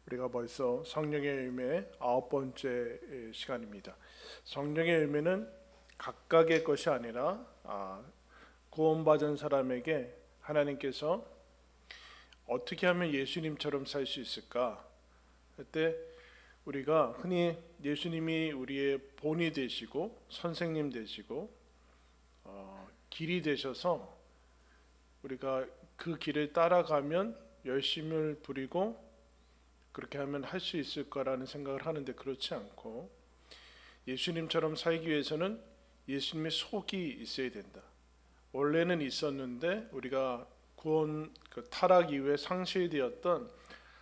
우리가 벌써 성령의 열매 9번째 시간입니다. 성령의 열매는 각각의 것이 아니라 구원받은 사람에게 하나님께서 어떻게 하면 예수님처럼 살 수 있을까? 그때 우리가 흔히 예수님이 우리의 본이 되시고 선생님 되시고 길이 되셔서 우리가 그 길을 따라가면 열심을 부리고 그렇게 하면 할 수 있을 거라는 생각을 하는데 그렇지 않고 예수님처럼 살기 위해서는 예수님의 속이 있어야 된다. 원래는 있었는데 우리가 구원 타락 이후에 상실되었던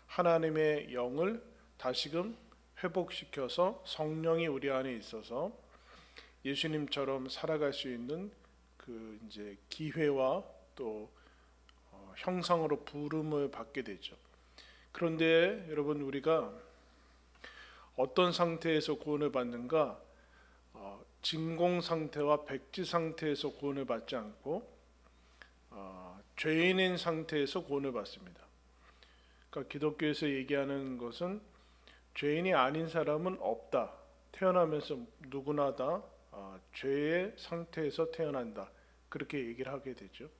하나님의 영을 다시금 회복시켜서 성령이 우리 안에 있어서 예수님처럼 살아갈 수 있는 그 이제 기회와 또 형상으로 부름을 받게 되죠. 그런데 여러분 우리가 어떤 상태에서 구원을 받는가? 진공 상태와 백지 상태에서 구원을 받지 않고 죄인인 상태에서 구원을 받습니다. 그러니까 기독교에서 얘기하는 것은 죄인이 아닌 사람은 없다. 태어나면서 누구나 다 죄의 상태에서 태어난다. 그렇게 얘기를 하게 되죠.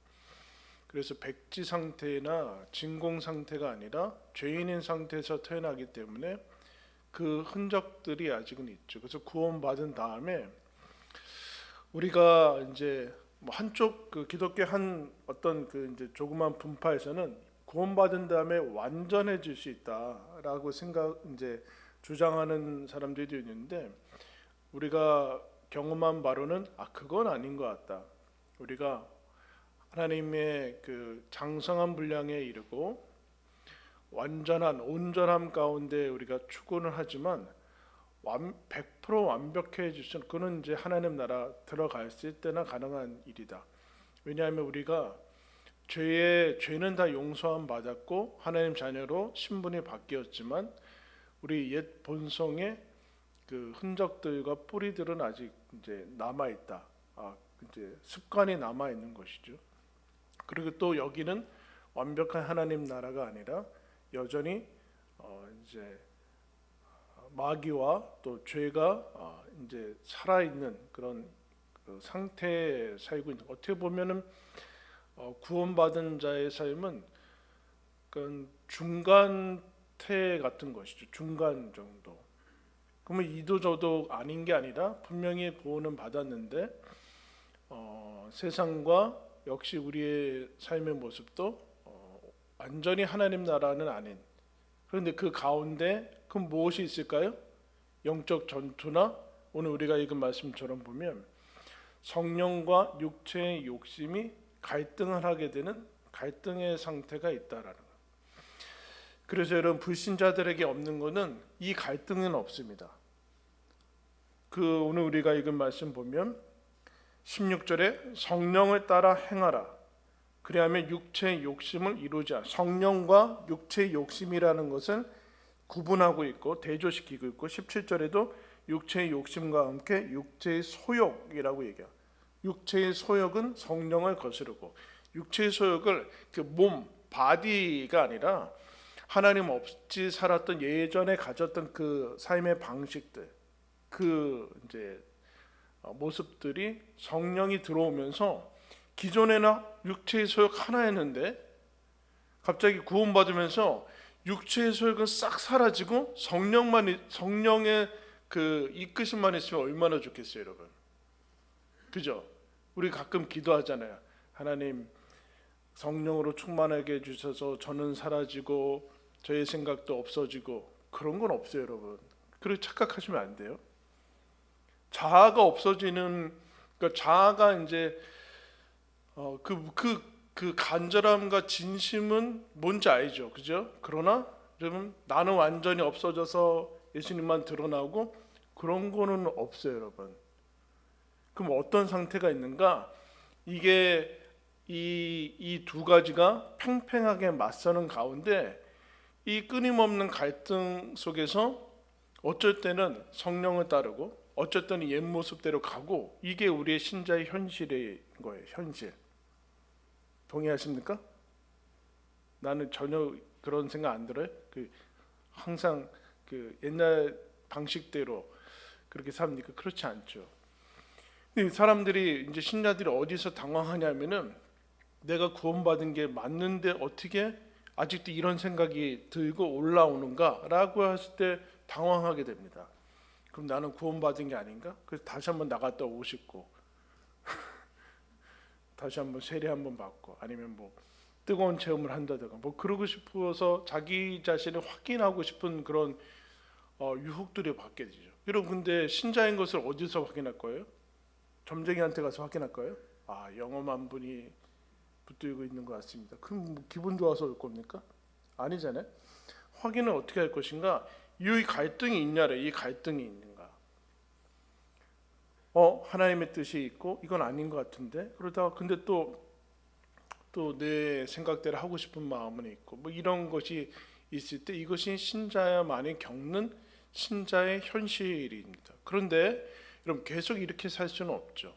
그래서 백지 상태나 진공 상태가 아니라 죄인인 상태에서 태어나기 때문에 그 흔적들이 아직은 있죠. 그래서 구원받은 다음에 우리가 이제 한쪽 그 기독교 한 어떤 그 이제 조그만 분파에서는 구원받은 다음에 완전해질 수 있다라고 이제 주장하는 사람들도 있는데 우리가 경험한 바로는 그건 아닌 것 같다. 우리가 하나님의 그 장성한 분량에 이르고 완전한 온전함 가운데 우리가 추구는 하지만 100% 완벽해질 수는 그는 이제 하나님 나라 들어갔을 때나 가능한 일이다. 왜냐하면 우리가 죄는 다 용서함 받았고 하나님 자녀로 신분이 바뀌었지만 우리 옛 본성의 그 흔적들과 뿌리들은 아직 이제 남아 있다. 이제 습관이 남아 있는 것이죠. 그리고 또 여기는 완벽한 하나님 나라가 아니라 여전히 이제 마귀와 또 죄가 이제 살아 있는 그런 그 상태에 살고 있는. 어떻게 보면은 구원받은 자의 삶은 그 중간태 같은 것이죠. 중간 정도. 그러면 이도 저도 아닌 게 아니라 분명히 구원은 받았는데 세상과 역시 우리의 삶의 모습도 완전히 하나님 나라는 아닌. 그런데 그 가운데 그럼 무엇이 있을까요? 영적 전투나 오늘 우리가 읽은 말씀처럼 보면 성령과 육체의 욕심이 갈등을 하게 되는 갈등의 상태가 있다라는 것. 그래서 여러분 불신자들에게 없는 것은 이 갈등은 없습니다. 그 오늘 우리가 읽은 말씀 보면 16절에 성령을 따라 행하라. 그리하면 육체의 욕심을 이루지 않아. 성령과 육체의 욕심이라는 것을 구분하고 있고 대조시키고 있고 17절에도 육체의 욕심과 함께 육체의 소욕이라고 얘기해요. 육체의 소욕은 성령을 거스르고 육체의 소욕을 그 몸, 바디가 아니라 하나님 없이 살았던 예전에 가졌던 그 삶의 방식들 그 이제 모습들이 성령이 들어오면서 기존에는 육체의 소욕 하나였는데 갑자기 구원받으면서 육체의 소욕은 싹 사라지고 성령의 그 이끄심만 있으면 얼마나 좋겠어요, 여러분. 그죠? 우리 가끔 기도하잖아요. 하나님 성령으로 충만하게 해주셔서 저는 사라지고 저의 생각도 없어지고 그런 건 없어요, 여러분. 그렇게 착각하시면 안 돼요. 자아가 없어지는 그러니까 자아가 이제 그 간절함과 진심은 뭔지 알죠, 그죠? 그러나 여러분 나는 완전히 없어져서 예수님만 드러나고 그런 거는 없어요, 여러분. 그럼 어떤 상태가 있는가? 이게 이 두 가지가 팽팽하게 맞서는 가운데 이 끊임없는 갈등 속에서 어쩔 때는 성령을 따르고 어쩔 때는 옛 모습대로 가고 이게 우리의 신자의 현실인 거예요, 현실. 동의하십니까? 나는 전혀 그런 생각 안 들어요. 항상 그 옛날 방식대로 그렇게 삽니까? 그렇지 않죠. 근데 사람들이 이제 신자들이 어디서 당황하냐면은 내가 구원받은 게 맞는데 어떻게 아직도 이런 생각이 들고 올라오는가라고 했을 때 당황하게 됩니다. 그럼 나는 구원받은 게 아닌가? 그래서 다시 한번 나갔다 오고 싶고 다시 한번 세례 한번 받고 아니면 뭐 뜨거운 체험을 한다든가 뭐 그러고 싶어서 자기 자신을 확인하고 싶은 그런 유혹들을 받게 되죠. 여러분 근데 신자인 것을 어디서 확인할 거예요? 점쟁이한테 가서 확인할 거예요? 아 영험한 분이 붙들고 있는 것 같습니다. 그럼 뭐 기분 좋아서 올 겁니까? 아니잖아요. 확인을 어떻게 할 것인가? 이 갈등이 있냐래. 이 갈등이 있는가? 하나님의 뜻이 있고 이건 아닌 것 같은데 그러다가 근데 또 내 생각대로 하고 싶은 마음은 있고 뭐 이런 것이 있을 때 이것이 신자야만이 겪는 신자의 현실입니다. 그런데 여러분 계속 이렇게 살 수는 없죠.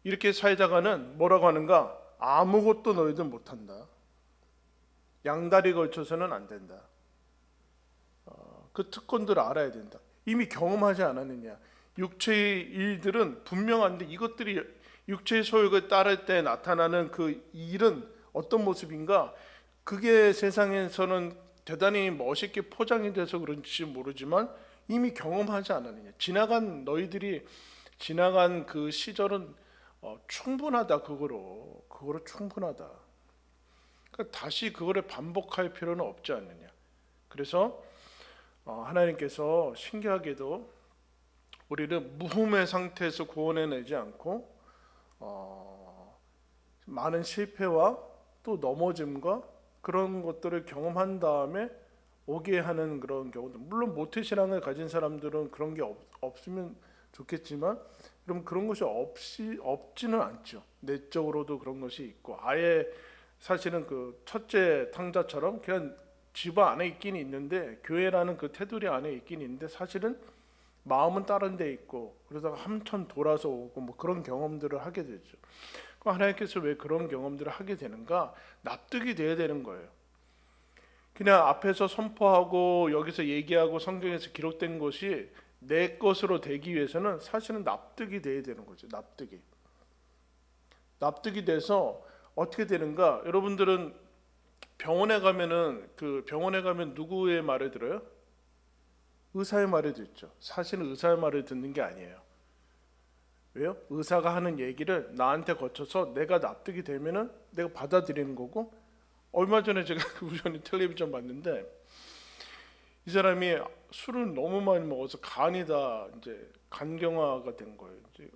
이렇게 살다가는 뭐라고 하는가? 아무것도 너희들 못한다. 양다리 걸쳐서는 안 된다. 그 특권들을 알아야 된다. 이미 경험하지 않았느냐? 육체의 일들은 분명한데 이것들이 육체의 소욕을 따를 때 나타나는 그 일은 어떤 모습인가? 그게 세상에서는 대단히 멋있게 포장이 돼서 그런지 모르지만 이미 경험하지 않았느냐? 지나간 그 시절은 충분하다. 그거로 충분하다. 그러니까 다시 그거를 반복할 필요는 없지 않느냐. 그래서 하나님께서 신기하게도 우리를 무흠의 상태에서 구원해내지 않고 많은 실패와 또 넘어짐과 그런 것들을 경험한 다음에 오게 하는 그런 경우도 물론 모태신앙을 가진 사람들은 그런 게 없으면 좋겠지만 그럼 그런 것이 없지는 않죠. 내적으로도 그런 것이 있고 아예 사실은 그 첫째 탕자처럼 그냥 집 안에 있긴 있는데 교회라는 그 테두리 안에 있긴 있는데 사실은 마음은 다른 데 있고 그러다가 한참 돌아서 오고 뭐 그런 경험들을 하게 되죠. 하나님께서 왜 그런 경험들을 하게 되는가? 납득이 돼야 되는 거예요. 그냥 앞에서 선포하고 여기서 얘기하고 성경에서 기록된 것이 내 것으로 되기 위해서는 사실은 납득이 돼야 되는 거죠. 납득이 돼서 어떻게 되는가? 여러분들은 병원에 가면 누구의 말을 들어요? 의사의 말을 듣죠. 사실은 의사의 말을 듣는 게 아니에요. 왜요? 의사가 하는 얘기를 나한테 거쳐서 내가 납득이 되면은 내가 받아들이는 거고 얼마 전에 제가 우연히 텔레비전 봤는데 이 사람이 술을 너무 많이 먹어서 간이 다 이제 간경화가 된 거예요. 이제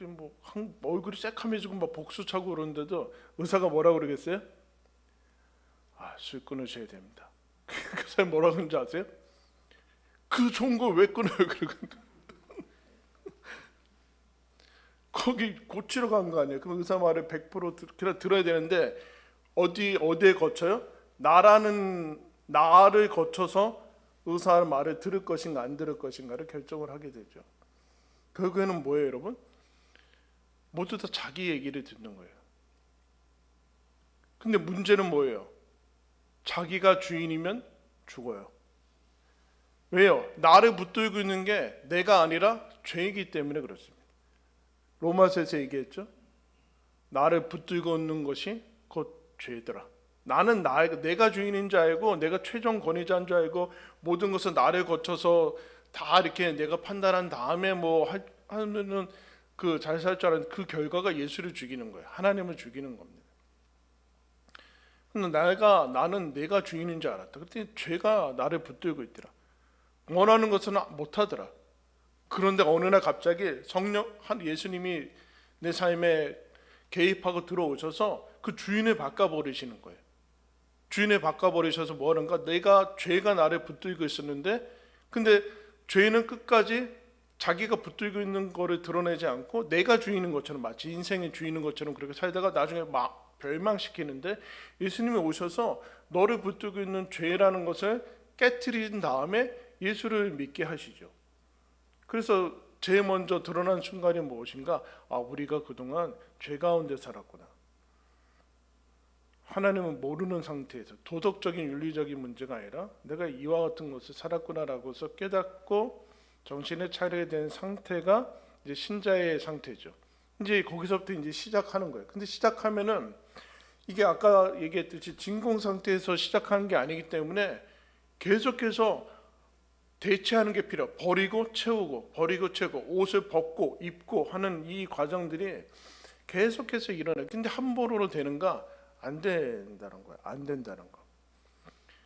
뭐 얼굴이 새카매지고 막 복수 차고 그러는데도 의사가 뭐라고 그러겠어요? 술 끊으셔야 됩니다. 그 사람이 뭐라고 하는지 아세요? 그 좋은 거 왜 끊어요? 그러고 거기 고치러 간 거 아니에요? 그럼 의사 말을 100% 들어야 되는데 어디에 거쳐요? 나를 거쳐서 의사 말을 들을 것인가 안 들을 것인가를 결정을 하게 되죠. 결국에는 뭐예요, 여러분? 모두 다 자기 얘기를 듣는 거예요. 근데 문제는 뭐예요? 자기가 주인이면 죽어요. 왜요? 나를 붙들고 있는 게 내가 아니라 죄이기 때문에 그렇습니다. 로마서에서 얘기했죠. 나를 붙들고 있는 것이 곧 죄더라. 나는 내가 주인인 줄 알고 내가 최종 권위자인 줄 알고 모든 것을 나를 거쳐서 다 이렇게 내가 판단한 다음에 뭐 하면은 그 잘 살 줄 알았는데 그 결과가 예수를 죽이는 거예요. 하나님을 죽이는 겁니다. 근데 나는 내가 주인인 줄 알았다. 그때 죄가 나를 붙들고 있더라. 원하는 것은 못하더라. 그런데 어느 날 갑자기 예수님이 내 삶에 개입하고 들어오셔서 그 주인을 바꿔버리시는 거예요. 주인을 바꿔버리셔서 뭐 하는가? 죄가 나를 붙들고 있었는데 근데 죄는 끝까지 자기가 붙들고 있는 거를 드러내지 않고 내가 주인인 것처럼 마치 인생의 주인인 것처럼 그렇게 살다가 나중에 막 멸망시키는데 예수님이 오셔서 너를 붙들고 있는 죄라는 것을 깨트린 다음에 예수를 믿게 하시죠. 그래서 제일 먼저 드러난 순간이 무엇인가? 우리가 그동안 죄 가운데 살았구나. 하나님은 모르는 상태에서 도덕적인 윤리적인 문제가 아니라 내가 이와 같은 것을 살았구나라고서 깨닫고 정신을 차리게 된 상태가 이제 신자의 상태죠. 이제 거기서부터 이제 시작하는 거예요. 근데 시작하면은 이게 아까 얘기했듯이 진공 상태에서 시작하는 게 아니기 때문에 계속해서 대체하는 게 필요해요. 버리고 채우고 버리고 채우고 옷을 벗고 입고 하는 이 과정들이 계속해서 일어나요. 근데 함부로 되는가? 안 된다는 거예요. 안 된다는 거.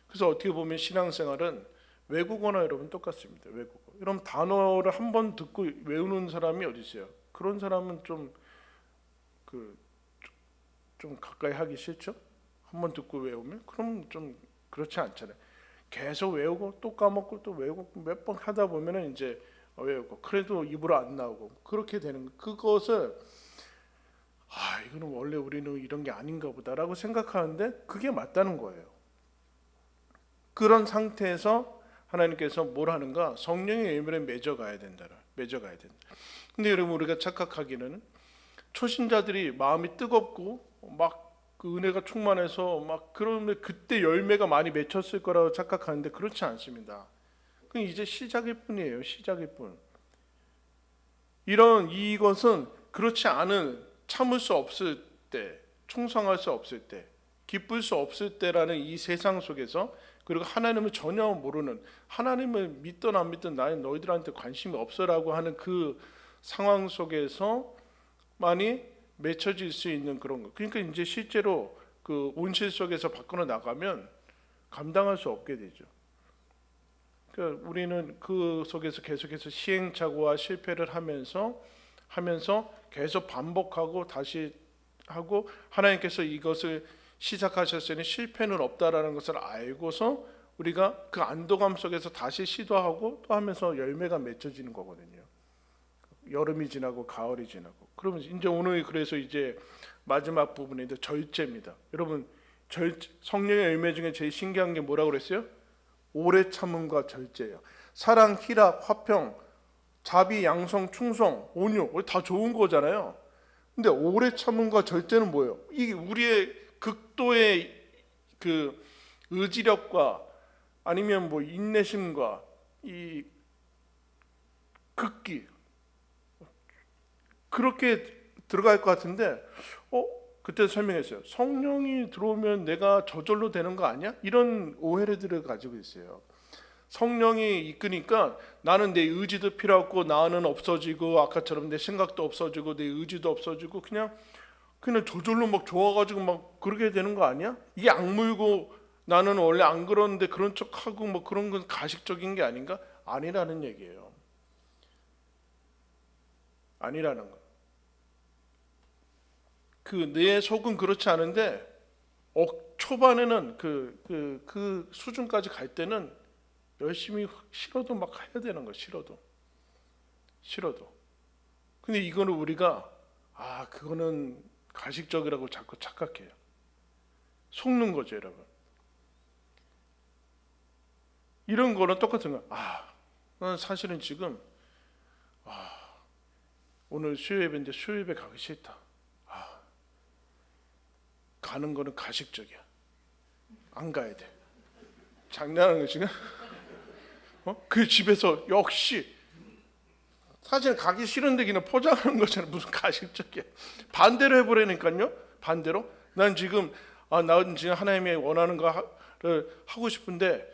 그래서 어떻게 보면 신앙생활은 외국어나 여러분 똑같습니다. 외국어. 여러분 단어를 한 번 듣고 외우는 사람이 어디 있어요? 그런 사람은 좀 가까이 하기 싫죠? 한 번 듣고 외우면 그럼 좀 그렇지 않잖아요. 계속 외우고 또 까먹고 또 외우고 몇 번 하다 보면은 이제 외우고 그래도 입으로 안 나오고 그렇게 되는 거. 그것을 이거는 원래 우리는 이런 게 아닌가 보다라고 생각하는데 그게 맞다는 거예요. 그런 상태에서 하나님께서 뭘 하는가? 성령의 열매를 맺어가야 된다. 맺어가야 된다. 근데 여러분 우리가 착각하기는 초신자들이 마음이 뜨겁고 막 그 은혜가 충만해서 막 그러면 그때 열매가 많이 맺혔을 거라고 착각하는데 그렇지 않습니다. 그건 이제 시작일 뿐이에요. 시작일 뿐. 이것은 그렇지 않은 참을 수 없을 때, 충성할 수 없을 때, 기쁠 수 없을 때라는 이 세상 속에서 그리고 하나님을 전혀 모르는 하나님을 믿든 안 믿든 나는 너희들한테 관심이 없어라고 하는 그 상황 속에서 많이 맺혀질 수 있는 그런 거. 그러니까 이제 실제로 그 온실 속에서 밖으로 나가면 감당할 수 없게 되죠. 그러니까 우리는 그 속에서 계속해서 시행착오와 실패를 하면서 계속 반복하고 다시 하고 하나님께서 이것을 시작하셨으니 실패는 없다라는 것을 알고서 우리가 그 안도감 속에서 다시 시도하고 또 하면서 열매가 맺혀지는 거거든요. 여름이 지나고 가을이 지나고 그러면 이제 오늘 그래서 이제 마지막 부분인데 절제입니다. 여러분 성령의 열매 중에 제일 신기한 게 뭐라고 그랬어요? 오래 참음과 절제예요. 사랑, 희락, 화평, 자비, 양성, 충성, 온유 다 좋은 거잖아요. 근데 오래 참음과 절제는 뭐예요? 이게 우리의 극도의 그 의지력과 아니면 뭐 인내심과 이 극기 그렇게 들어갈 것 같은데 그때 설명했어요. 성령이 들어오면 내가 저절로 되는 거 아니야? 이런 오해를 가지고 있어요. 성령이 이끄니까 나는 내 의지도 필요 없고 나는 없어지고 아까처럼 내 생각도 없어지고 내 의지도 없어지고 그냥 저절로 막 좋아가지고 막 그렇게 되는 거 아니야? 이게 악물고 나는 원래 안 그러는데 그런 척하고 뭐 그런 건 가식적인 게 아닌가? 아니라는 얘기예요. 아니라는 거. 내 속은 그렇지 않은데 초반에는 그 수준까지 갈 때는 열심히 싫어도 막 해야 되는 거. 싫어도. 근데 이거는 우리가 그거는 가식적이라고 자꾸 착각해요. 속는 거죠, 여러분. 이런 거는 똑같은 거. 난 사실은 지금 오늘 수요예배인데 수요예배 가기 싫다. 가는 거는 가식적이야. 안 가야 돼. 장난하는 거 지금? 그 집에서 역시 사실 가기 싫은데 그냥 포장하는 거잖아. 무슨 가식적이야. 반대로 해버리니까요. 반대로. 난 지금 하나님이 원하는 거를 하고 싶은데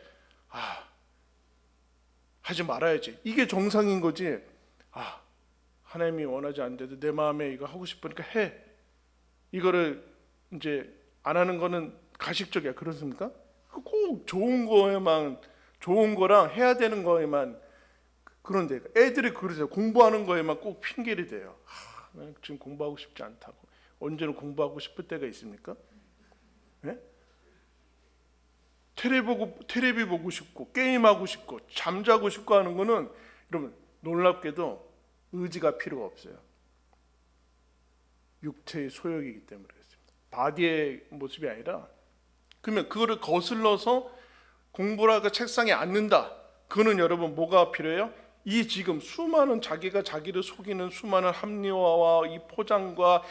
하지 말아야지. 이게 정상인 거지. 하나님이 원하지 않는데도 내 마음에 이거 하고 싶으니까 해. 이거를 이제 안 하는 거는 가식적이야. 그렇습니까? 꼭 좋은 거랑 해야 되는 거에만 그런데 애들이 그러세요. 공부하는 거에만 꼭 핑계를 대요. 지금 공부하고 싶지 않다고. 언제는 공부하고 싶을 때가 있습니까? 네? 테레비 보고 싶고 게임하고 싶고 잠자고 싶고 하는 거는 여러분 놀랍게도 의지가 필요가 없어요. 육체의 소욕이기 때문에 그렇습니다. 바디의 모습이 아니라 그러면 그거를 거슬러서 공부를 하고 책상에 앉는다. 그거는 여러분 뭐가 필요해요? 이 지금 수많은 자기가 자기를 속이는 수많은 합리화와 이 포장과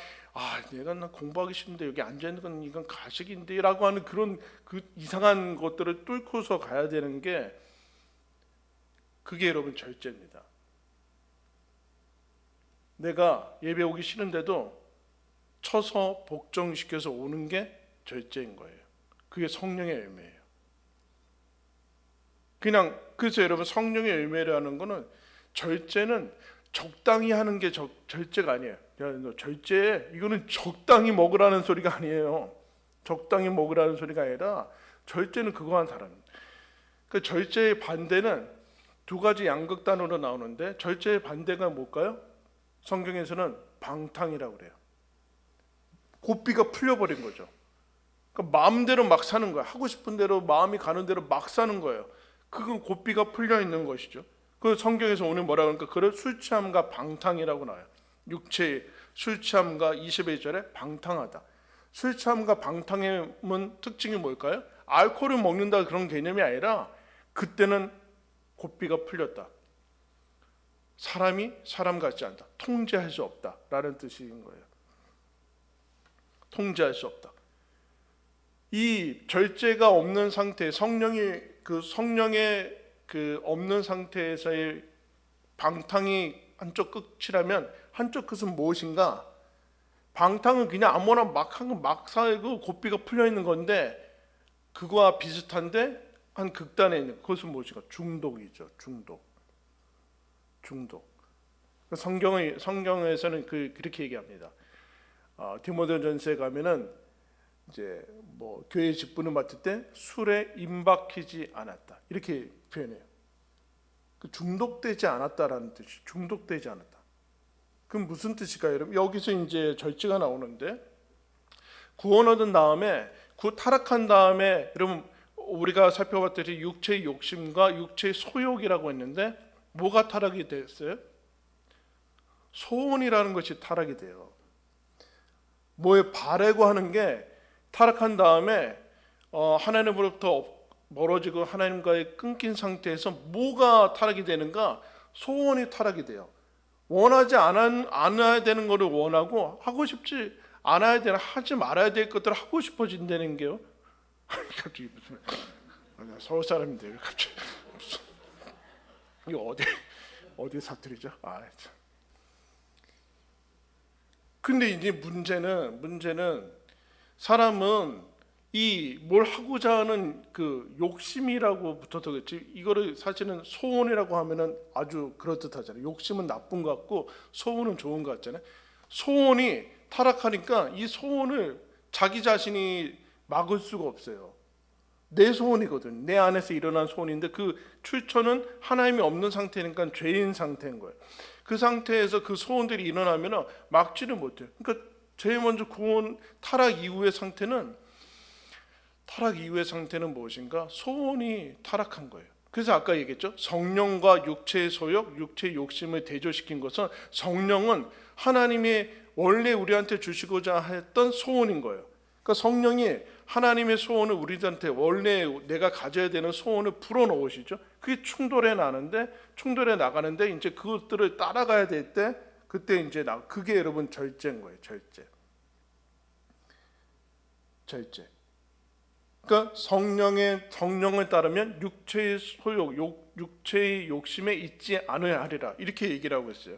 내가 나 공부하기 싫은데 여기 앉아 있는 건 이건 가식인데라고 하는 그런 그 이상한 것들을 뚫고서 가야 되는 게, 그게 여러분 절제입니다. 내가 예배 오기 싫은데도 쳐서 복종시켜서 오는 게 절제인 거예요. 그게 성령의 열매예요. 그냥 그래서 여러분 성령의 열매라는 거는, 절제는 적당히 하는 게 절제가 아니에요. 야, 너 절제해. 이거는 적당히 먹으라는 소리가 아니에요. 적당히 먹으라는 소리가 아니라 절제는 그거와는 다른. 그 절제의 반대는 두 가지 양극단으로 나오는데, 절제의 반대가 뭘까요? 성경에서는 방탕이라고 그래요. 고삐가 풀려버린 거죠. 그러니까 마음대로 막 사는 거야. 하고 싶은 대로 마음이 가는 대로 막 사는 거예요. 그건 고삐가 풀려 있는 것이죠. 그 성경에서 오늘 뭐라고 하니까, 그걸 술 취함과 방탕이라고 나와요. 육체의 술 취함과 21절에 방탕하다. 술 취함과 방탕의 특징이 뭘까요? 알코올을 먹는다 그런 개념이 아니라, 그때는 고삐가 풀렸다. 사람이 사람 같지 않다. 통제할 수 없다라는 뜻인 거예요. 통제할 수 없다. 이 절제가 없는 상태, 성령의 그 없는 상태에서의 방탕이 한쪽 끝이라면, 한쪽 끝은 무엇인가? 방탕은 그냥 아무나 막 한 거 막 살고 고삐가 풀려 있는 건데, 그거와 비슷한데 한 극단에 있는 그것은 무엇인가? 중독이죠. 중독. 성경에서는 그렇게 얘기합니다. 디모데전서에 가면은 이제 뭐 교회 직분을 맡을 때 술에 임박히지 않았다, 이렇게 표현해요. 중독되지 않았다라는 뜻이, 중독되지 않았다. 그럼 무슨 뜻일까요, 여러분? 여기서 이제 절제가 나오는데, 구원 얻은 다음에, 타락한 다음에, 여러분 우리가 살펴봤듯이 육체의 욕심과 육체의 소욕이라고 했는데, 뭐가 타락이 됐어요? 소원이라는 것이 타락이 돼요. 뭐에 바라고 하는 게 타락한 다음에 하나님으로부터 멀어지고 하나님과의 끊긴 상태에서 뭐가 타락이 되는가? 소원이 타락이 돼요. 원하지 않아야 되는 것을 원하고, 하고 싶지 않아야 되는, 하지 말아야 될 것들을 하고 싶어진다는 게요. 갑자기 무슨 서울 사람인데 갑자기 무슨, 이거 어디 사투리죠? 참. 근데 이제 문제는 사람은 이 뭘 하고자 하는 그 욕심이라고 붙어서겠지, 이거를 사실은 소원이라고 하면은 아주 그럴듯하잖아요. 욕심은 나쁜 것 같고 소원은 좋은 것 같잖아요. 소원이 타락하니까 이 소원을 자기 자신이 막을 수가 없어요. 내 소원이거든. 내 안에서 일어난 소원인데, 그 출처는 하나님이 없는 상태니까 죄인 상태인 거예요. 그 상태에서 그 소원들이 일어나면 막지를 못해요. 그러니까 제일 먼저 구원, 타락 이후의 상태는 무엇인가? 소원이 타락한 거예요. 그래서 아까 얘기했죠. 성령과 육체의 소욕, 육체의 욕심을 대조시킨 것은, 성령은 하나님이 원래 우리한테 주시고자 했던 소원인 거예요. 그러니까 성령이 하나님의 소원을 우리한테, 원래 내가 가져야 되는 소원을 불어넣으시죠. 그게 충돌해 나가는데 이제 그것들을 따라가야 될 때, 그때 이제 그게 여러분 절제인 거예요. 절제. 그러니까 성령을 따르면 육체의 소욕, 육체의 욕심에 있지 않으려 하리라, 이렇게 얘기를 하고 있어요.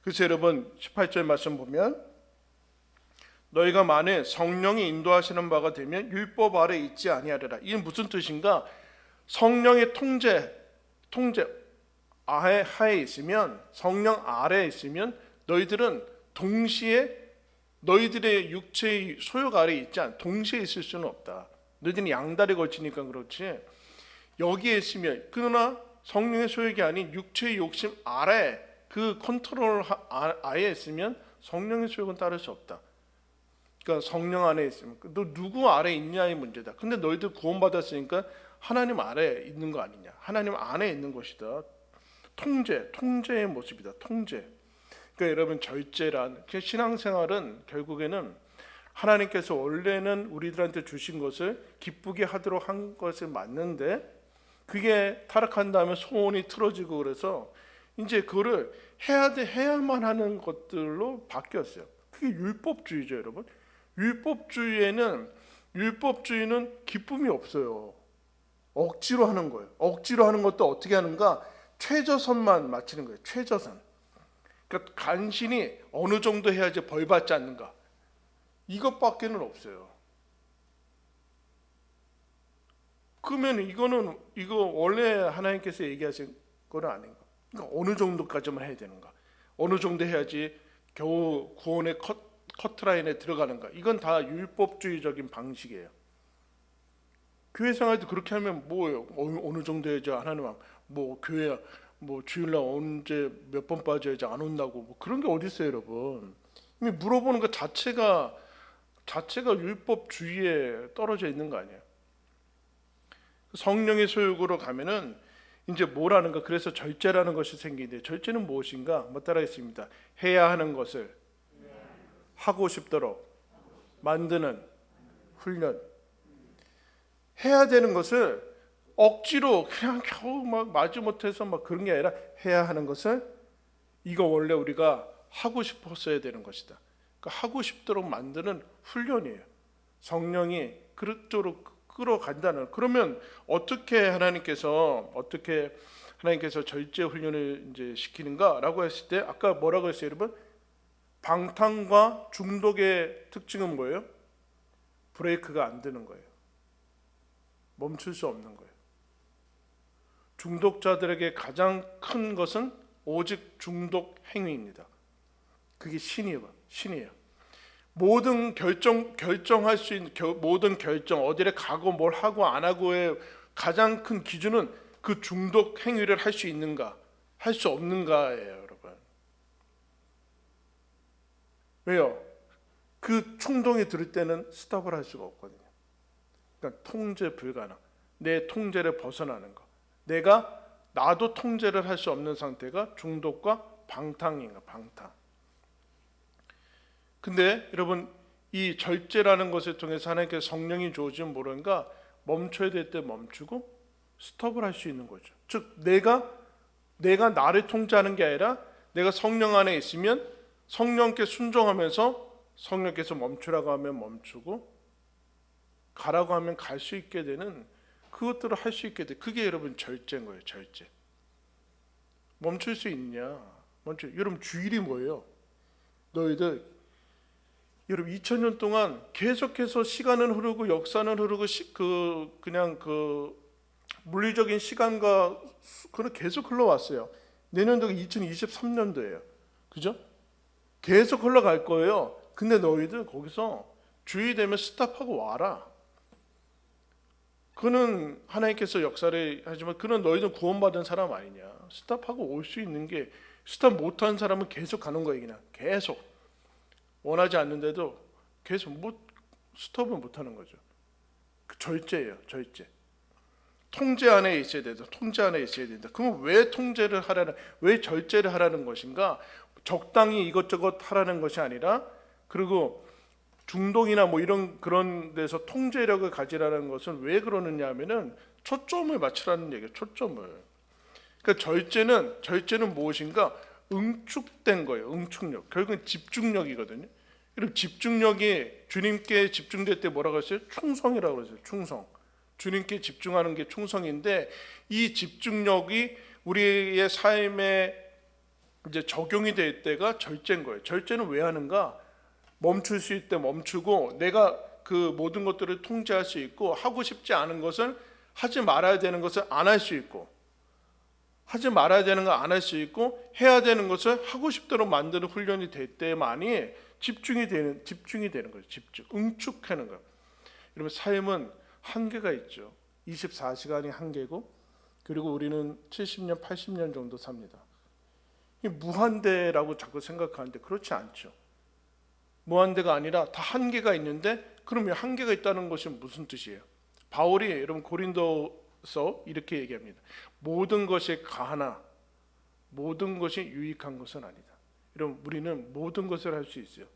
그래서 여러분 18절 말씀 보면, 너희가 만일 성령이 인도하시는 바가 되면 율법 아래 있지 아니하리라. 이게 무슨 뜻인가? 성령의 통제 하에 있으면, 성령 아래에 있으면 너희들은 동시에 너희들의 육체의 소욕 아래에 있지 않아. 동시에 있을 수는 없다. 너희들은 양다리 걸치니까 그렇지. 여기에 있으면, 그러나 성령의 소욕이 아닌 육체의 욕심 아래, 그 컨트롤 아래에 있으면 성령의 소욕은 따를 수 없다. 그러니까 성령 안에 있으면, 너 누구 아래 있냐의 문제다. 근데 너희들 구원받았으니까 하나님 아래 있는 거 아니냐? 하나님 안에 있는 것이다. 통제의 모습이다. 통제. 그러니까 여러분 절제란, 신앙생활은 결국에는 하나님께서 원래는 우리들한테 주신 것을 기쁘게 하도록 한 것을 맞는데, 그게 타락한 다음에 소원이 틀어지고, 그래서 이제 그거를 해야만 하는 것들로 바뀌었어요. 그게 율법주의죠, 여러분. 율법주의는 기쁨이 없어요. 억지로 하는 거예요. 억지로 하는 것도 어떻게 하는가? 최저선만 맞추는 거예요. 최저선. 그러니까 간신히 어느 정도 해야지 벌 받지 않는가? 이것밖에는 없어요. 그러면 이거 원래 하나님께서 얘기하신 거는 아닌가? 그러니까 어느 정도까지만 해야 되는가? 어느 정도 해야지 겨우 구원의 커트라인에 들어가는가? 이건 다 율법주의적인 방식이에요. 교회 생활도 그렇게 하면 뭐예요? 어느 정도 해야지 하나님 뭐 교회 뭐 주일날 언제 몇 번 빠져야지 안 온다고 뭐 그런 게 어디 있어요, 여러분? 이미 물어보는 것 자체가 율법주의에 떨어져 있는 거 아니에요? 성령의 소욕으로 가면은 이제 뭐라는가? 그래서 절제라는 것이 생기는데 절제는 무엇인가? 뭐 따라했습니다. 해야 하는 것을 하고 싶도록 만드는 훈련. 해야 되는 것을 억지로 그냥 겨우 막 마지못해서 막 그런 게 아니라 해야 하는 것을 이거 원래 우리가 하고 싶었어야 되는 것이다. 그러니까 하고 싶도록 만드는 훈련이에요. 성령이 그쪽으로 끌어간다는. 그러면 어떻게 하나님께서 절제 훈련을 이제 시키는가라고 했을 때 아까 뭐라고 했어요, 여러분? 방탕과 중독의 특징은 뭐예요? 브레이크가 안 되는 거예요. 멈출 수 없는 거예요. 중독자들에게 가장 큰 것은 오직 중독 행위입니다. 그게 신이에요. 모든 결정할 수 있는 모든 결정, 어디를 가고 뭘 하고 안 하고의 가장 큰 기준은 그 중독 행위를 할 수 있는가, 할 수 없는가예요, 여러분. 왜요? 그 충동이 들을 때는 스톱을 할 수가 없거든요. 그러니까 통제 불가능. 내 통제를 벗어나는 거. 나도 통제를 할 수 없는 상태가 중독과 방탕인가, 방탕. 근데 여러분 이 절제라는 것을 통해서 하나님께서 성령이 주어진 모른가 멈춰야 될 때 멈추고 스톱을 할 수 있는 거죠. 즉 내가 나를 통제하는 게 아니라 내가 성령 안에 있으면 성령께 순종하면서 성령께서 멈추라고 하면 멈추고 가라고 하면 갈 수 있게 되는 그것들을 할 수 있게 돼. 그게 여러분 절제인 거예요. 절제. 멈출 수 있냐? 여러분 주일이 뭐예요? 여러분 2000년 동안 계속해서 시간은 흐르고 역사는 흐르고 그냥 물리적인 시간과 그는 계속 흘러왔어요. 내년도가 2023년도예요. 그죠? 계속 흘러갈 거예요. 근데 너희들 거기서 주의 되면 스탑하고 와라. 그는 하나님께서 역사를 하지만 그는 너희들 구원받은 사람 아니냐. 스탑하고 올 수 있는 게 스탑 못한 사람은 계속 가는 거예요. 그냥 계속. 원하지 않는데도 계속 스톱을 못하는 거죠. 그 절제예요. 절제. 통제 안에 있어야 된다. 통제 안에 있어야 된다. 그럼 왜 왜 절제를 하라는 것인가? 적당히 이것저것 하라는 것이 아니라 그리고 중독이나 뭐 그런 데서 통제력을 가지라는 것은 왜 그러느냐 하면은 초점을 맞추라는 얘기예요. 초점을. 그러니까 절제는 무엇인가? 응축된 거예요. 응축력. 결국은 집중력이거든요. 그리고 집중력이 주님께 집중될 때 뭐라고 했어요? 충성이라고 했어요. 충성. 주님께 집중하는 게 충성인데 이 집중력이 우리의 삶에 이제 적용이 될 때가 절제인 거예요. 절제는 왜 하는가? 멈출 수 있을 때 멈추고 내가 그 모든 것들을 통제할 수 있고 하고 싶지 않은 것을 하지 말아야 되는 것을 안 할 수 있고 하지 말아야 되는 거 안 할 수 있고 해야 되는 것을 하고 싶도록 만드는 훈련이 될 때만이 집중이 되는 거예요. 집중, 응축하는 거예요. 여러분 삶은 한계가 있죠. 24시간이 한계고 그리고 우리는 70년, 80년 정도 삽니다. 무한대라고 자꾸 생각하는데 그렇지 않죠. 무한대가 아니라 다 한계가 있는데 그러면 한계가 있다는 것이 무슨 뜻이에요? 바울이 여러분 고린도서 이렇게 얘기합니다. 모든 것이 가하나 모든 것이 유익한 것은 아니다. 여러분 우리는 모든 것을 할 수 있어요.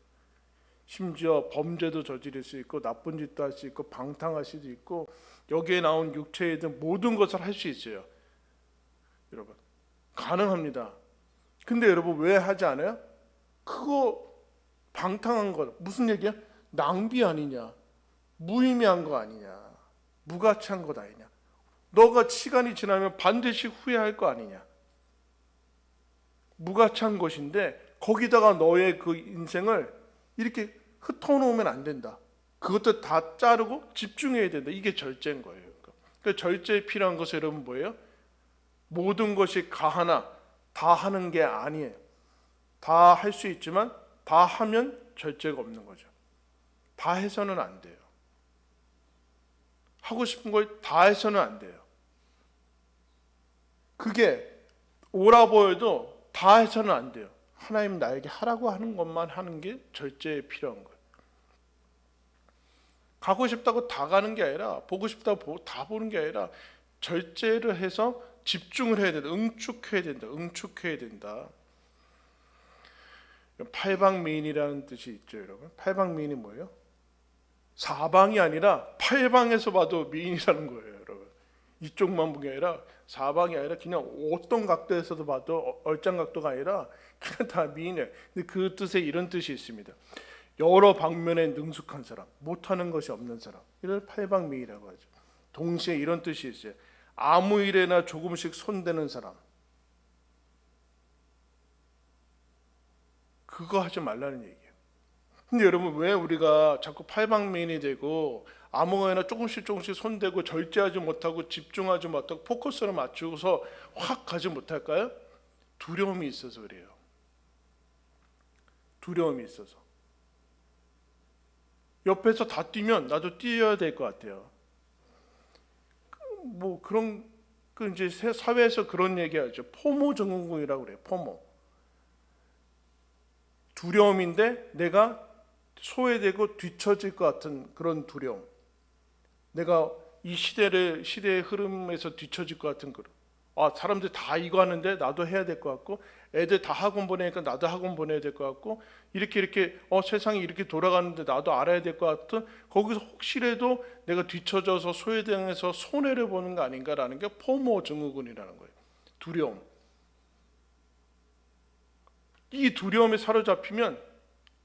심지어 범죄도 저지를 수 있고 나쁜 짓도 할 수 있고 방탕할 수도 있고 여기에 나온 육체에 든 모든 것을 할 수 있어요. 여러분 가능합니다. 근데 여러분 왜 하지 않아요? 그거 방탕한 것. 무슨 얘기야? 낭비 아니냐? 무의미한 거 아니냐? 무가치한 것 아니냐? 너가 시간이 지나면 반드시 후회할 거 아니냐? 무가치한 것인데 거기다가 너의 그 인생을 이렇게 흩어놓으면 안 된다. 그것도 다 자르고 집중해야 된다. 이게 절제인 거예요. 그러니까 절제에 필요한 것은 여러분 뭐예요? 모든 것이 가하나 다 하는 게 아니에요. 다 할 수 있지만 다 하면 절제가 없는 거죠. 다 해서는 안 돼요. 하고 싶은 걸 다 해서는 안 돼요. 그게 옳아 보여도 다 해서는 안 돼요. 하나님 나에게 하라고 하는 것만 하는 게 절제에 필요한 거예요. 가고 싶다고 다 가는 게 아니라, 보고 싶다고 다 보는 게 아니라 절제를 해서 집중을 해야 된다. 응축해야 된다. 응축해야 된다. 팔방미인이라는 뜻이 있죠, 여러분. 팔방미인이 뭐예요? 사방이 아니라 팔방에서 봐도 미인이라는 거예요, 여러분. 이쪽만 보게 아니라 사방이 아니라 그냥 어떤 각도에서도 봐도 얼짱각도가 아니라 그냥 다 미인이에요. 근데 그 뜻에 이런 뜻이 있습니다. 여러 방면에 능숙한 사람, 못하는 것이 없는 사람, 이걸 팔방미인이라고 하죠. 동시에 이런 뜻이 있어요. 아무 일에나 조금씩 손대는 사람. 그거 하지 말라는 얘기예요. 근데 여러분 왜 우리가 자꾸 팔방미인이 되고 아무거나 조금씩 손대고 절제하지 못하고 집중하지 못하고 포커스를 맞추고서 확 가지 못할까요? 두려움이 있어서 그래요. 두려움이 있어서. 옆에서 다 뛰면 나도 뛰어야 될 것 같아요. 뭐 그런 그 이제 사회에서 그런 얘기하죠. 포모 증후군이라고 그래요. 포모. 두려움인데 내가 소외되고 뒤처질 것 같은 그런 두려움. 내가 이 시대의 흐름에서 뒤처질 것 같은 그런. 사람들 다 이거 하는데 나도 해야 될 것 같고, 애들 다 학원 보내니까 나도 학원 보내야 될 것 같고, 이렇게 세상이 이렇게 돌아가는데 나도 알아야 될 것 같은, 거기서 혹시라도 내가 뒤처져서 소외당해서 손해를 보는 거 아닌가라는 게 포모 증후군이라는 거예요. 두려움. 이 두려움에 사로잡히면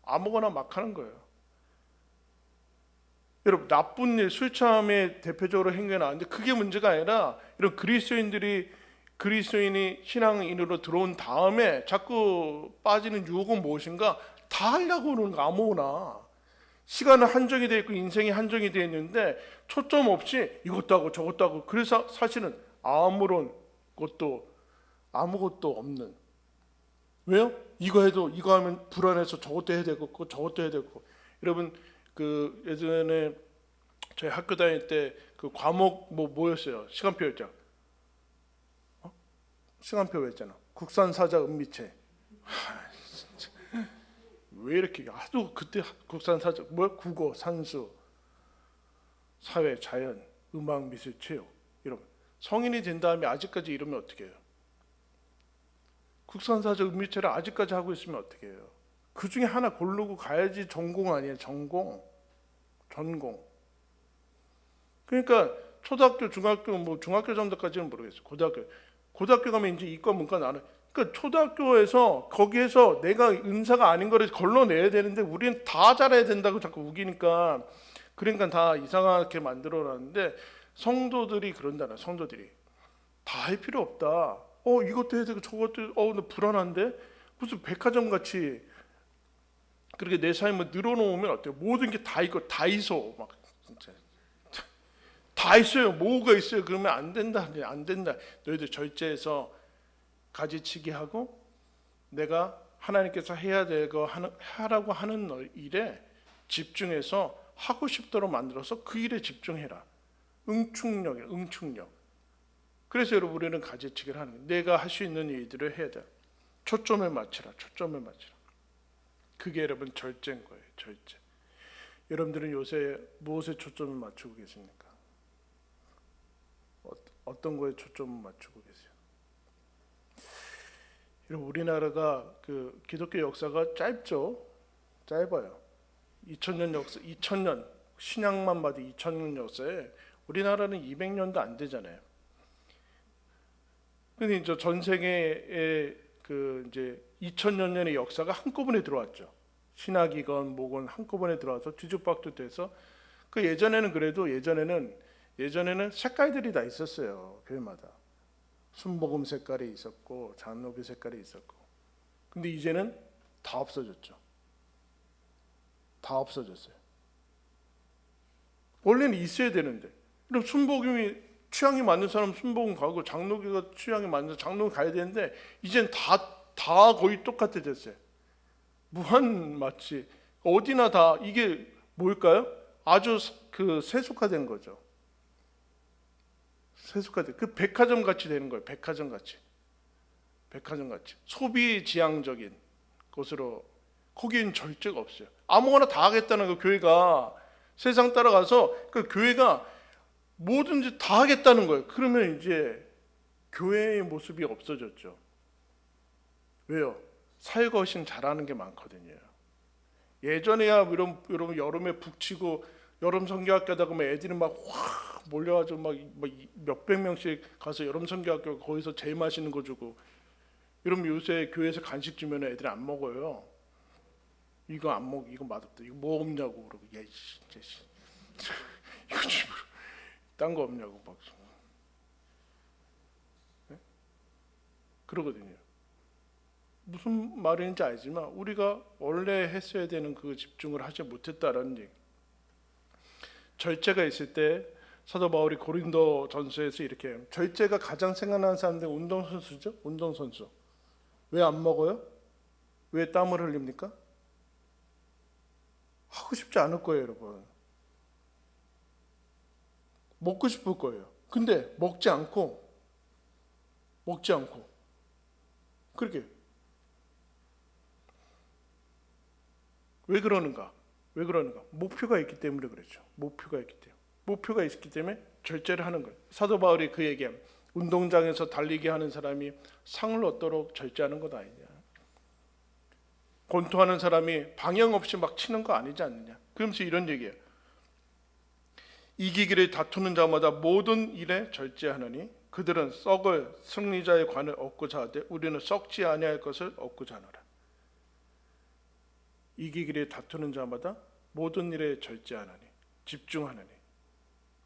아무거나 막 하는 거예요. 여러분 나쁜 일, 술 취함에 대표적으로 행동이 나왔는데 그게 문제가 아니라 이런 그리스도인이 신앙인으로 들어온 다음에 자꾸 빠지는 유혹은 무엇인가? 다 하려고 그러는 거 아무거나. 시간은 한정이 되어 있고 인생이 한정이 되어 있는데 초점 없이 이것도 하고 저것도 하고, 그래서 사실은 아무것도 없는. 왜요? 이거 하면 불안해서 저것도 해야 되고 저것도 해야 되고. 여러분 그 예전에 저희 학교 다닐 때 그 과목 뭐였어요? 시간표였죠. 시간표 했잖아. 국산사자 은미체. 왜 이렇게 하도 그때 국산사자 국어, 산수, 사회, 자연, 음악, 미술, 체육 이러면 성인이 된 다음에 아직까지 이러면 어떻게 해요? 국산사자 은미체를 아직까지 하고 있으면 어떻게 해요? 그 중에 하나 고르고 가야지. 전공 아니에요. 전공. 그러니까 초등학교, 중학교, 중학교 정도까지는 모르겠어요. 고등학교 가면 이제 이과, 문과 나는. 그러니까 초등학교에서 거기에서 내가 은사가 아닌 거를 걸러내야 되는데 우리는 다 잘해야 된다고 자꾸 우기니까, 그러니까 다 이상하게 만들어놨는데, 성도들이 그런다나. 성도들이 다 할 필요 없다. 이것도 해야 되고 저것도 나 불안한데 무슨 백화점 같이 그렇게 내 삶을 늘어놓으면 어때요? 모든 게 다 있고 다 있어. 막 진짜 다 있어요. 뭐가 있어요? 그러면 안 된다. 너희들 절제해서 가지치기 하고 내가 하나님께서 해야 되고 하라고 하는 일에 집중해서 하고 싶도록 만들어서 그 일에 집중해라. 응축력. 그래서 여러분 우리는 가지치기를 하는 거예요. 내가 할 수 있는 일들을 해야 돼. 초점을 맞추라. 그게 여러분 절제인 거예요. 절제. 여러분들은 요새 무엇에 초점을 맞추고 계십니까? 어떤 거에 초점을 맞추고 계세요? 여러분 우리나라가 그 기독교 역사가 짧아요. 2000년 역사, 2000년 신약만 봐도 2000년 역사에 우리나라는 200년도 안 되잖아요. 근데 이제 전 세계의 그 이제 2000년 년의 역사가 한꺼번에 들어왔죠. 신학이건 뭐건 한꺼번에 들어와서 뒤죽박죽 돼서 그 예전에는 그래도 예전에는 색깔들이 다 있었어요. 교회마다 순복음 색깔이 있었고 장로교 색깔이 있었고. 근데 이제는 다 없어졌죠. 다 없어졌어요. 원래는 있어야 되는데 그럼 순복음이 취향이 맞는 사람 순복음 가고 장로교가 취향이 맞는 장로교 가야 되는데 이젠 다 거의 똑같아졌어요. 무한 마치 어디나 다 이게 뭘까요? 아주 그 세속화된 거죠. 세속화된 그 백화점 같이 되는 거예요. 백화점 같이 소비 지향적인 곳으로 거기엔 절제가 없어요. 아무거나 다 하겠다는 그 교회가 세상 따라가서 그 교회가 뭐든지 다 하겠다는 거예요. 그러면 이제 교회의 모습이 없어졌죠. 왜요? 살것인 잘하는 게 많거든요. 예전에야 여러분 여름에 북치고 여름 성교학교 하다 보면 애들이 막 확 몰려가지고 막 몇백 명씩 가서 여름 성교학교 거기서 제일 맛있는 거 주고. 여러분 요새 교회에서 간식 주면 애들이 안 먹어요. 이거 안 먹, 이거 맛없다. 이거 뭐 없냐고 그러고, 야, 진짜 이거 주면 딴 거 없냐고 막 네? 그러거든요. 무슨 말인지 알지만 우리가 원래 했어야 되는 그 집중을 하지 못했다라는 얘기. 절제가 있을 때 사도 바울이 고린도 전서에서 이렇게 절제가 가장 생각나는 사람들 운동선수죠. 운동선수. 왜 안 먹어요? 왜 땀을 흘립니까? 하고 싶지 않을 거예요, 여러분. 먹고 싶을 거예요. 근데 먹지 않고 그렇게 왜 그러는가? 목표가 있기 때문에 그렇죠. 목표가 있기 때문에 절제를 하는 거예요. 사도 바울이 그 얘기함. 운동장에서 달리기 하는 사람이 상을 얻도록 절제하는 것 아니냐. 권투하는 사람이 방향 없이 막 치는 거 아니지 않느냐. 그러면서 이런 얘기예요. 이기기를 다투는 자마다 모든 일에 절제하느니 그들은 썩을 승리자의 관을 얻고자 하되 우리는 썩지 아니할 것을 얻고자 하노라. 이기기를 다투는 자마다 모든 일에 절제하느니 집중하느니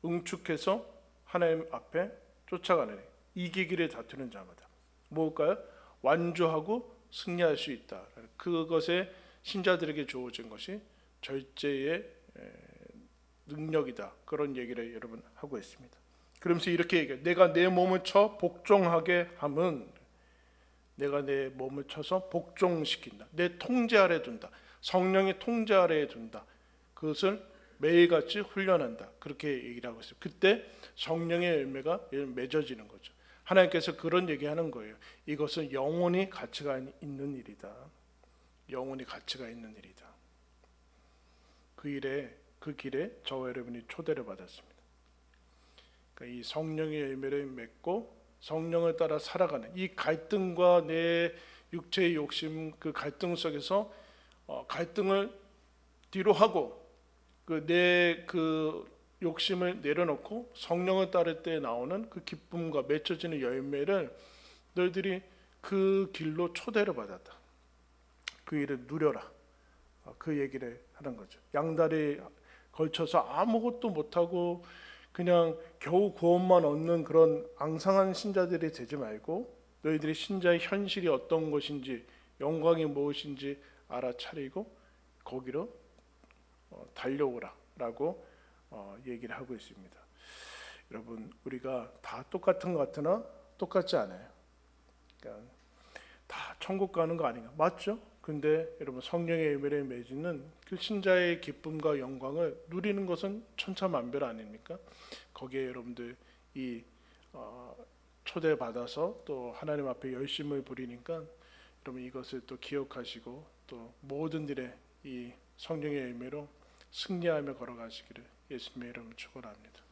응축해서 하나님 앞에 쫓아가느니 이기기를 다투는 자마다 뭘까요? 완주하고 승리할 수 있다. 그것에 신자들에게 주어진 것이 절제의 능력이다. 그런 얘기를 여러분 하고 있습니다. 그러면서 이렇게 얘기해요. 내가 내 몸을 쳐 복종하게 함은 내가 내 몸을 쳐서 복종시킨다. 내 통제 아래 둔다. 성령의 통제 아래에 둔다. 그것을 매일같이 훈련한다. 그렇게 얘기를 하고 있어요. 그때 성령의 열매가 맺어지는 거죠. 하나님께서 그런 얘기하는 거예요. 이것은 영원히 가치가 있는 일이다. 영원히 가치가 있는 일이다. 그 길에 저와 여러분이 초대를 받았습니다. 그러니까 이 성령의 열매를 맺고 성령을 따라 살아가는 이 갈등과 내 육체의 욕심 그 갈등 속에서 갈등을 뒤로 하고 내 욕심을 내려놓고 성령을 따를 때 나오는 그 기쁨과 맺혀지는 열매를 너희들이 그 길로 초대를 받았다. 그 일을 누려라. 그 얘기를 하는 거죠. 양다리에 걸쳐서 아무것도 못하고 그냥 겨우 구원만 얻는 그런 앙상한 신자들이 되지 말고 너희들이 신자의 현실이 어떤 것인지 영광이 무엇인지 알아차리고 거기로 달려오라 라고 얘기를 하고 있습니다. 여러분 우리가 다 똑같은 것 같으나 똑같지 않아요. 그러니까 다 천국 가는 거 아닌가? 맞죠? 근데 여러분 성령의 열매를 맺는 그 신자의 기쁨과 영광을 누리는 것은 천차만별 아닙니까? 거기에 여러분들 이 초대 받아서 또 하나님 앞에 열심을 부리니까 여러분 이것을 또 기억하시고 또 모든 일에 이 성령의 열매로 승리하며 걸어가시기를 예수님의 이름으로 축원합니다.